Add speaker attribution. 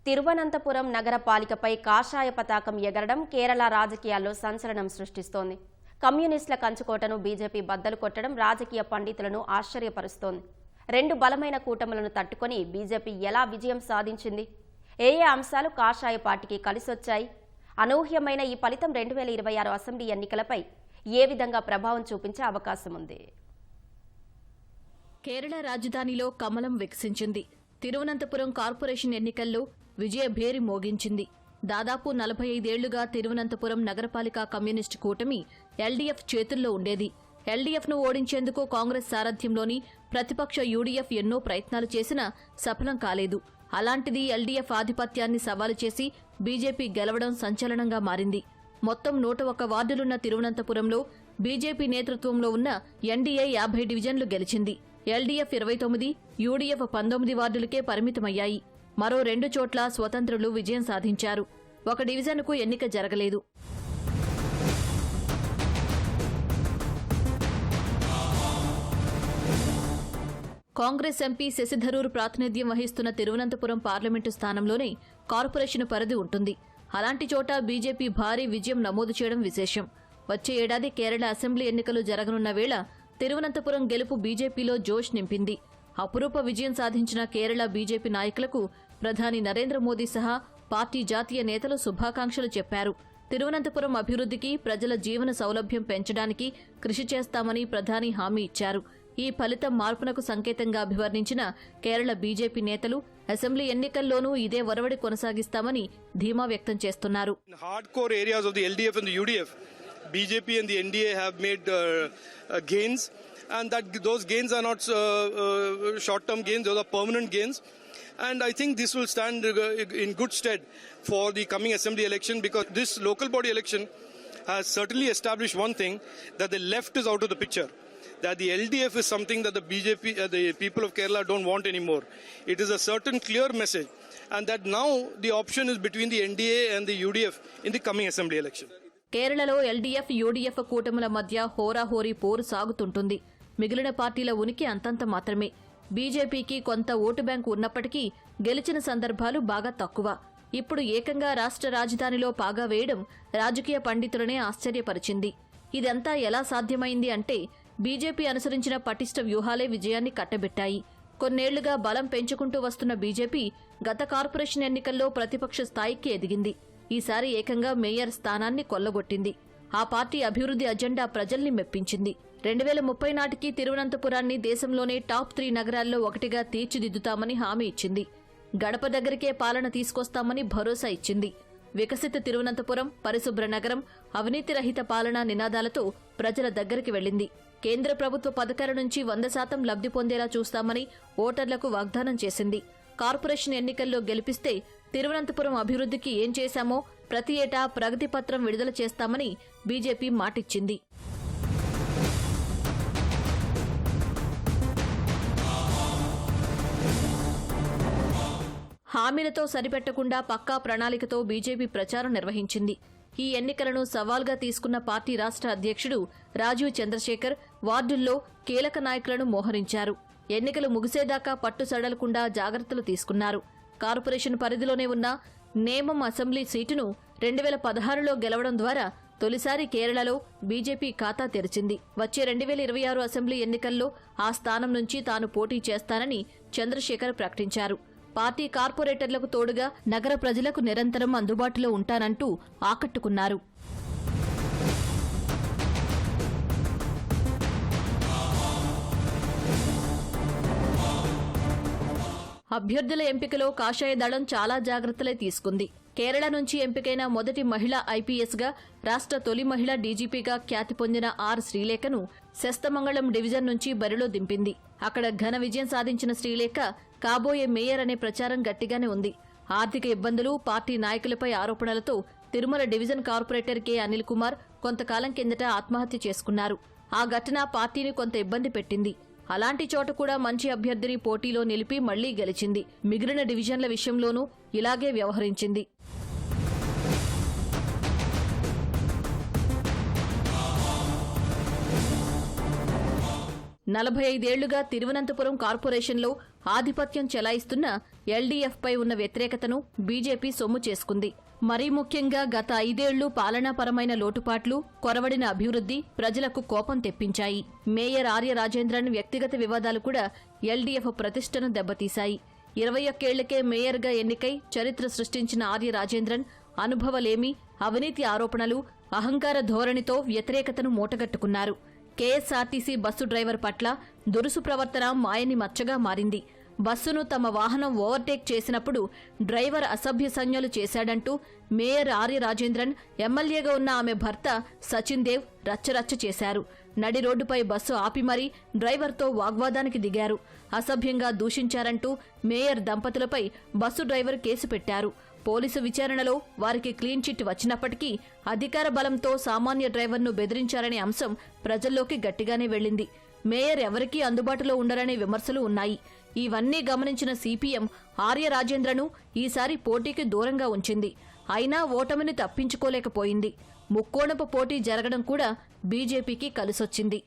Speaker 1: తిరువనంతపురం నగరపాలికపై కాషాయ పతాకం ఎగరడం కేరళ రాజకీయాల్లో సంచలనం సృష్టిస్తోంది. కమ్యూనిస్టుల కంచుకోటను బీజేపీ బద్దలు కొట్టడం రాజకీయ పండితులను ఆశ్చర్యపరుస్తోంది. రెండు బలమైన కూటములను తట్టుకొని బీజేపీ ఎలా విజయం సాధించింది? ఏ అంశాలు కాషాయ పార్టీకి కలిసొచ్చాయి? అనూహ్యమైన ఈ ఫలితం 2026 అసెంబ్లీ ఎన్నికలపై ఏ విధంగా ప్రభావం చూపించే అవకాశం ఉంది?
Speaker 2: కేరళ రాజధానిలో కమలం వికసించింది. తిరువనంతపురం కార్పొరేషన్ ఎన్నికల్లో విజయ భేరి మోగించింది. దాదాపు 45 ఏళ్లుగా తిరువనంతపురం నగరపాలిక కమ్యూనిస్టు కూటమి ఎల్డీఎఫ్ చేతుల్లో ఉండేది. ఎల్డీఎఫ్ను ఓడించేందుకు కాంగ్రెస్ సారథ్యంలోని ప్రతిపక్ష యూడీఎఫ్ ఎన్నో ప్రయత్నాలు చేసినా సఫలం కాలేదు. అలాంటిది ఎల్డీఎఫ్ ఆధిపత్యాన్ని సవాలు చేసి బీజేపీ గెలవడం సంచలనంగా మారింది. మొత్తం 101 వార్డులున్న తిరువనంతపురంలో బీజేపీ నేతృత్వంలో ఉన్న ఎన్డీఏ 50 డివిజన్లు గెలిచింది. LDF 29, UDF 19 వార్డులకే పరిమితమయ్యాయి. మరో 2 చోట్ల స్వతంత్రులు విజయం సాధించారు. ఒక డివిజన్కు ఎన్నిక జరగలేదు. కాంగ్రెస్ ఎంపీ శశిథరూర్ ప్రాతినిధ్యం వహిస్తున్న తిరువనంతపురం పార్లమెంటు స్థానంలోనే కార్పొరేషన్ పరిధి ఉంటుంది. అలాంటి చోట బీజేపీ భారీ విజయం నమోదు చేయడం విశేషం. వచ్చే ఏడాది కేరళ అసెంబ్లీ ఎన్నికలు జరగనున్న వేళ తిరువనంతపురం గెలుపు బీజేపీలో జోష్ నింపింది. అపురూప విజయం సాధించిన కేరళ బీజేపీ నాయకులకు ప్రధాని నరేంద్ర మోదీ సహా పార్టీ జాతీయ నేతలు శుభాకాంక్షలు చెప్పారు. తిరువనంతపురం అభివృద్ధికి, ప్రజల జీవన సౌలభ్యం పెంచడానికి కృషి చేస్తామని ప్రధాని హామీ ఇచ్చారు. ఈ ఫలితం మార్పునకు సంకేతంగా అభివర్ణించిన కేరళ బీజేపీ నేతలు అసెంబ్లీ ఎన్నికల్లోనూ ఇదే ఒరవడి కొనసాగిస్తామని ధీమా వ్యక్తం చేస్తున్నారు.
Speaker 3: BJP and the NDA have made gains, and that those gains are not short-term gains; those are permanent gains. And I think this will stand in good stead for the coming assembly election, because this local body election has certainly established one thing, that the left is out of the picture. That the LDF is something that the BJP, the people of Kerala don't want anymore. It is a certain clear message, and that now the option is between the NDA and the UDF in the coming assembly election.
Speaker 2: కేరళలో LDF, UDF కూటముల మధ్య హోరాహోరీ పోరు సాగుతుంటుంది. మిగిలిన పార్టీల ఉనికి అంతంత మాత్రమే. బీజేపీకి కొంత ఓటు బ్యాంకు ఉన్నప్పటికీ గెలిచిన సందర్భాలు బాగా తక్కువ. ఇప్పుడు ఏకంగా రాష్ట్ర రాజధానిలో పాగా వేయడం రాజకీయ పండితులనే ఆశ్చర్యపరిచింది. ఇదంతా ఎలా సాధ్యమైంది అంటే బీజేపీ అనుసరించిన పటిష్ట వ్యూహాలే విజయాన్ని కట్టబెట్టాయి. కొన్నేళ్లుగా బలం పెంచుకుంటూ వస్తున్న బీజేపీ గత కార్పొరేషన్ ఎన్నికల్లో ప్రతిపక్ష స్థాయికి ఎదిగింది. ఈసారి ఏకంగా మేయర్ స్థానాన్ని కొల్లగొట్టింది. ఆ పార్టీ అభివృద్ధి అజెండా ప్రజల్ని మెప్పించింది. 2030 నాటికి తిరువనంతపురాన్ని దేశంలోనే టాప్ 3 నగరాల్లో ఒకటిగా తీర్చిదిద్దుతామని హామీ ఇచ్చింది. గడప దగ్గరికే పాలన తీసుకొస్తామని భరోసా ఇచ్చింది. వికసిత తిరువనంతపురం, పరిశుభ్ర నగరం, అవినీతి రహిత పాలనా నినాదాలతో ప్రజల దగ్గరికి వెళ్లింది. కేంద్ర ప్రభుత్వ పథకాల నుంచి 100% లబ్ధి పొందేలా చూస్తామని ఓటర్లకు వాగ్దానం చేసింది. కార్పొరేషన్ ఎన్నికల్లో గెలిపిస్తే తిరువనంతపురం అభివృద్ధికి ఏం చేశామో ప్రతి ఏటా ప్రగతి పత్రం విడుదల చేస్తామని బీజేపీ మాటిచ్చింది. హామీలతో సరిపెట్టకుండా పక్కా ప్రణాళికతో బీజేపీ ప్రచారం నిర్వహించింది. ఈ ఎన్నికలను సవాల్గా తీసుకున్న పార్టీ రాష్ట్ర అధ్యక్షుడు రాజీవ్ చంద్రశేఖర్ వార్డుల్లో కీలక నాయకులను మోహరించారు. ఎన్నికలు ముగిసేదాకా పట్టు సడలకుండా జాగ్రత్తలు తీసుకున్నారు. కార్పొరేషన్ పరిధిలోనే ఉన్న నేమం అసెంబ్లీ సీటును 2016లో గెలవడం ద్వారా తొలిసారి కేరళలో బీజేపీ ఖాతా తెరిచింది. వచ్చే 2026 అసెంబ్లీ ఎన్నికల్లో ఆ స్థానం నుంచి తాను పోటీ చేస్తానని చంద్రశేఖర్ ప్రకటించారు. పార్టీ కార్పొరేటర్లకు తోడుగా నగర ప్రజలకు నిరంతరం అందుబాటులో ఉంటానంటూ ఆకట్టుకున్నారు. అభ్యర్థుల ఎంపికలో కాషాయ దళం చాలా జాగ్రత్తలే తీసుకుంది. కేరళ నుంచి ఎంపికైన మొదటి మహిళా ఐపీఎస్గా, రాష్ట్ర తొలి మహిళా డీజీపీగా ఖ్యాతి పొందిన ఆర్ శ్రీలేఖను శస్తమంగళం డివిజన్ నుంచి బరిలో దింపింది. అక్కడ ఘన విజయం సాధించిన శ్రీలేఖ కాబోయే మేయర్ అనే ప్రచారం గట్టిగానే ఉంది. ఆర్థిక ఇబ్బందులు, పార్టీ నాయకులపై ఆరోపణలతో Tirumala division corporator K Anil Kumar కొంతకాలం కిందట ఆత్మహత్య చేసుకున్నారు. ఆ ఘటన పార్టీని కొంత ఇబ్బంది పెట్టింది. అలాంటి చోట కూడా మంచి అభ్యర్థిని పోటీలో నిలిపి మళ్లీ గెలిచింది. మిగిలిన డివిజన్ల విషయంలోనూ ఇలాగే వ్యవహరించింది. 45 ఏళ్లుగా తిరువనంతపురం కార్పొరేషన్లో ఆధిపత్యం చెలాయిస్తున్న ఎల్డీఎఫ్పై ఉన్న వ్యతిరేకతను బీజేపీ సొమ్ము చేసుకుంది. మరీ ముఖ్యంగా గత 5 ఏళ్లు పాలనాపరమైన లోటుపాట్లు, కొరవడిన అభివృద్ధి ప్రజలకు కోపం తెప్పించాయి. మేయర్ ఆర్య రాజేంద్రన్ వ్యక్తిగత వివాదాలు కూడా ఎల్డీఎఫ్ ప్రతిష్టను దెబ్బతీశాయి. 21 ఏళ్లకే మేయర్గా ఎన్నికై చరిత్ర సృష్టించిన ఆర్య రాజేంద్రన్ అనుభవలేమి, అవినీతి ఆరోపణలు, అహంకార ధోరణితో వ్యతిరేకతను మూటగట్టుకున్నారు. కేఎస్ఆర్టీసీ బస్సు డ్రైవర్ పట్ల దురుసు ప్రవర్తన మాయని మచ్చగా మారింది. బస్సును తమ వాహనం ఓవర్టేక్ చేసినప్పుడు డ్రైవర్ అసభ్య సంజ్ఞలు చేశాడంటూ మేయర్ ఆర్య రాజేంద్రన్, ఎమ్మెల్యేగా ఉన్న ఆమె భర్త సచిన్ దేవ్ రచ్చరచ్చ చేశారు. నడి రోడ్డుపై బస్సు ఆపి మరీ డ్రైవర్తో వాగ్వాదానికి దిగారు. అసభ్యంగా దూషించారంటూ మేయర్ దంపతులపై బస్సు డ్రైవర్ కేసు పెట్టారు. పోలీసు విచారణలో వారికి క్లీన్ చిట్ వచ్చినప్పటికీ అధికార బలంతో సామాన్య డ్రైవర్ను బెదిరించారనే అంశం ప్రజల్లోకి గట్టిగానే వెళ్లింది. మేయర్ ఎవరికీ అందుబాటులో ఉండరనే విమర్శలు ఉన్నాయి. ఇవన్నీ గమనించిన సిపిఎం ఆర్య రాజేంద్రను ఈసారి పోటీకి దూరంగా ఉంచింది. అయినా ఓటమిని తప్పించుకోలేకపోయింది. ముక్కోణపు పోటీ జరగడం కూడా బీజేపీకి కలిసొచ్చింది.